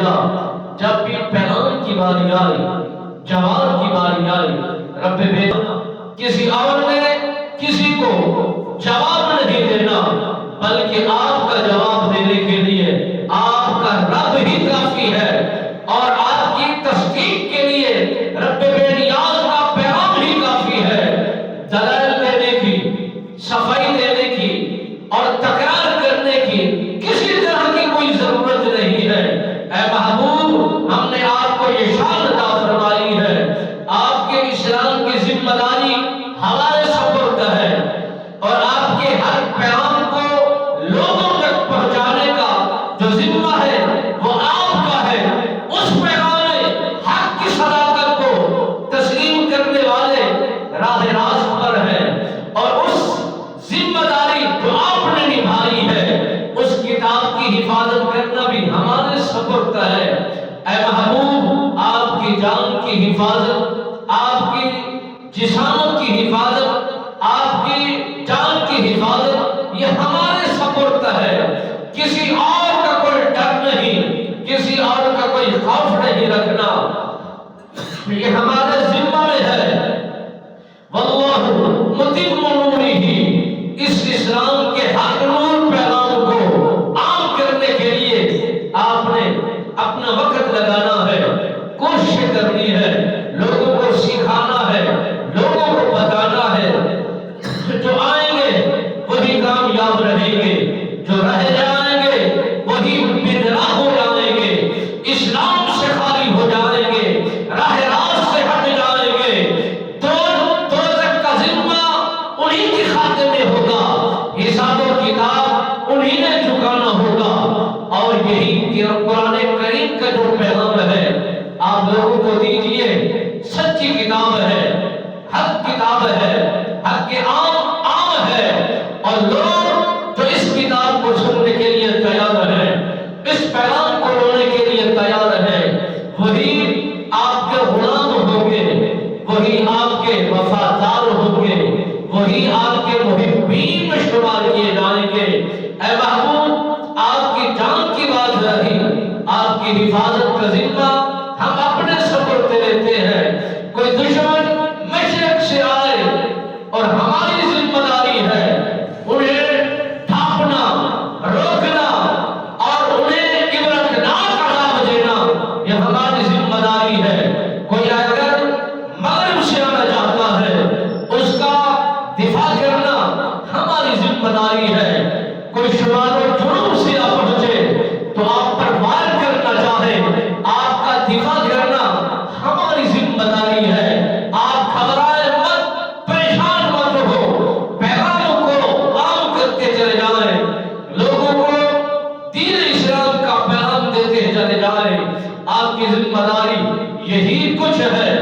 گا جب بھی پیغام کی باری آئی، جواب کی باری آئی، رب کسی اور نے کسی کو جواب نہیں دینا، بلکہ آپ کا جواب دینے کے لیے آپ کا رب ہی کافی ہے، اور آپ کی تصدیق کے لیے رب بے نیاز کا پیغام ہی کافی ہے۔ دلائل دینے کی، صفائی دینے کی اور تکرار کرنے کی کسی طرح کی کوئی ضرورت نہیں ہے۔ اے محبوب، ہم نے آپ کو یہ شان عطا فرمائی ہے، آپ کے اسلام کی ذمہ داری ہمارے سپرد ہے، اور آپ کے ہر پیغام کو لوگوں تک پہنچانے کا جو ذمہ ہے وہ آپ کا ہے۔ اس پیغام حق کی صداقت کو تسلیم کرنے والے راہ راست پر ہیں، اور اس ذمہ داری جو آپ نے نبھائی ہے اس کتاب کی حفاظت کرنا بھی ہمارے سپرد ہے۔ اے محبوب، آپ کی جان کی حفاظت، آپ کی جسامت کی حفاظت، آپ کی جان کی حفاظت یہ ہمارے سپرد ہے۔ کسی اور کا کوئی ڈر نہیں، کسی اور کا کوئی خوف نہیں رکھنا، یہ ہمارے ذمہ میں ہے۔ واللہ متم نورہ، اس اسلام کے حق نور پیغام کو عام کرنے کے لیے آپ نے اپنا وقت لگانا ہے، کوشش کرنی ہے، لوگوں کو سکھانا ہے، لوگوں کو بتانا ہے۔ جو آئیں گے وہی کامیاب رہیں گے، جو رہ جائیں گے وہی بدراہ ہو جائیں گے، اسلام سے خالی ہو جائیں گے، راہ راست سے ہٹ جائیں گے۔ دوزخ کا ذمہ انہی کی خاطر میں ہوگا، حساب و کتاب انہی نے چکانا ہوگا، اور یہی قرآن کریم کا جو پیغام ہے آپ لوگوں کو دیجئے، سچی کتاب ہے، حق کتاب ہے، حق کے عام ہے، اور لوگ جو اس کتاب کو سننے کے لیے تیار ہیں، اس پیغام کو لینے کے لیے تیار ہیں، وہی آپ کے غلام ہوں گے، وہی آپ کے وفادار ہوں گے، وہی آپ کے محبین میں شمار کیے جائیں گے۔ اے محبوب، آپ کی جان کی بات رہی، آپ کی حفاظت کا ذمہ ہم اپنے سپرد لیتے ہیں۔ کوئی دشمن مشرق سے آئے اور ہماری ذمہ داری ہے انہیں ڈھانپنا، روکنا اور انہیں عبرتناک عذاب دینا، یہ ہماری ذمہ داری ہے۔ کوئی اگر مغرب سے آنا چاہتا ہے اس کا دفاع کرنا ہماری ذمہ داری ہے۔ کوئی شمال و جنوب سے آ پہنچے تو آپ پر وار کرنا چاہے، آپ کا دفاع کرنا ہماری ذمہ داری ہے۔ آپ گھبرائے مت، پریشان مت ہو، پیغام کو عام کرتے چلے جائیں، لوگوں کو دین اسلام کا پیغام دیتے چلے جائیں، آپ کی ذمہ داری یہی کچھ ہے۔